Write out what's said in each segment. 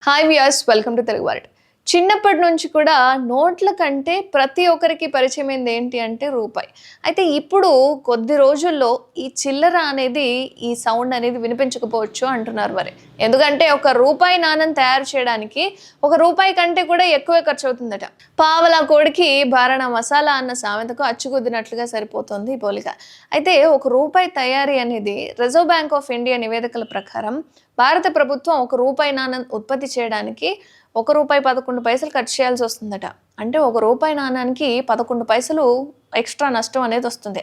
Hi viewers, welcome to Telugu world. చిన్నప్పటి నుంచి కూడా నోట్ల కంటే ప్రతి ఒక్కరికి పరిచయమైంది ఏంటి అంటే రూపాయి. అయితే ఇప్పుడు కొద్ది రోజుల్లో ఈ చిల్లర అనేది, ఈ సౌండ్ అనేది వినిపించకపోవచ్చు అంటున్నారు మరి. ఎందుకంటే ఒక రూపాయి నాణెం తయారు చేయడానికి రూపాయి కంటే కూడా ఎక్కువే ఖర్చు అవుతుందట. పావలా కోడికి బారణ మసాలా అన్న సామెతకు అచ్చుకుద్దినట్లుగా సరిపోతుంది ఈ పోలిక. అయితే ఒక రూపాయి తయారీ అనేది రిజర్వ్ బ్యాంక్ ఆఫ్ ఇండియా నివేదికల ప్రకారం భారత ప్రభుత్వం ఒక రూపాయి నాణెం ఉత్పత్తి చేయడానికి రూపాయి 11 పైసలు ఖర్చు చేయాల్సి వస్తుందట. అంటే ఒక రూపాయి నాణానికి 11 పైసలు ఎక్స్ట్రా నష్టం అనేది వస్తుంది.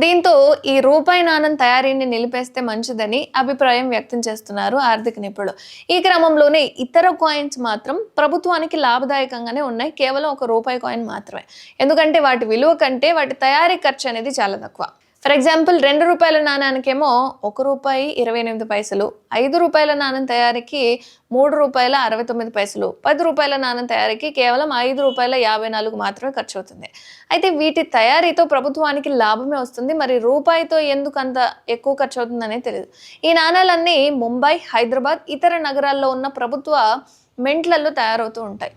దీంతో ఈ రూపాయి నాణెం తయారీని నిలిపేస్తే మంచిదని అభిప్రాయం వ్యక్తం చేస్తున్నారు ఆర్థిక నిపుణులు. ఈ క్రమంలోనే ఇతర కాయిన్స్ మాత్రం ప్రభుత్వానికి లాభదాయకంగానే ఉన్నాయి. కేవలం ఒక రూపాయి కాయిన్ మాత్రమే. ఎందుకంటే వాటి విలువ కంటే వాటి తయారీ ఖర్చు అనేది చాలా తక్కువ. ఫర్ ఎగ్జాంపుల్, ₹2 నాణానికేమో రూపాయి 28 పైసలు, ₹5 నాణెం తయారీకి రూపాయల 69 పైసలు, ₹10 నాణెం తయారీకి కేవలం ₹5.54 మాత్రమే ఖర్చు అవుతుంది. అయితే వీటి తయారీతో ప్రభుత్వానికి లాభమే వస్తుంది. మరి రూపాయితో ఎందుకు అంత ఎక్కువ ఖర్చు అవుతుందనే తెలియదు. ఈ నాణాలన్నీ ముంబై, హైదరాబాద్, ఇతర నగరాల్లో ఉన్న ప్రభుత్వ మింట్లలో తయారవుతూ ఉంటాయి.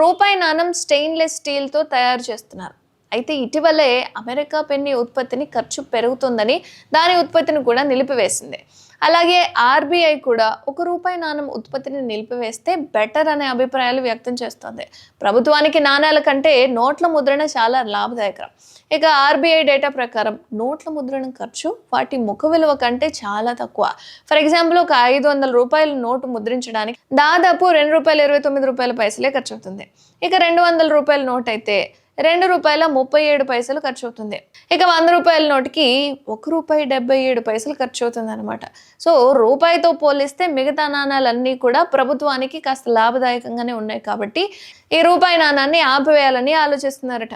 రూపాయి నాణెం స్టెయిన్లెస్ స్టీల్తో తయారు చేస్తున్నారు. అయితే ఇటీవలే అమెరికా పెన్నీ ఉత్పత్తిని ఖర్చు పెరుగుతుందని దాని ఉత్పత్తిని కూడా నిలిపివేసింది. అలాగే ఆర్బీఐ కూడా రూపాయి నాణెం ఉత్పత్తిని నిలిపివేస్తే బెటర్ అనే అభిప్రాయాలు వ్యక్తం చేస్తోంది. ప్రభుత్వానికి నాణేల కంటే నోట్ల ముద్రణ చాలా లాభదాయకరం. ఇక ఆర్బీఐ డేటా ప్రకారం నోట్ల ముద్రణ ఖర్చు వాటి ముఖ విలువ కంటే చాలా తక్కువ. ఫర్ ఎగ్జాంపుల్, ఒక ₹500 నోటు ముద్రించడానికి దాదాపు ₹2.29 ఖర్చు అవుతుంది. ఇక ₹200 నోట్ అయితే ₹2.37 ఖర్చు అవుతుంది. ఇక ₹100 నోటుకి ₹1.77 ఖర్చు అవుతుంది అనమాట. సో రూపాయితో పోలిస్తే మిగతా నాణాలన్నీ కూడా ప్రభుత్వానికి కాస్త లాభదాయకంగానే ఉన్నాయి. కాబట్టి ఈ రూపాయి నాణాన్ని ఆపివేయాలని ఆలోచిస్తున్నారట.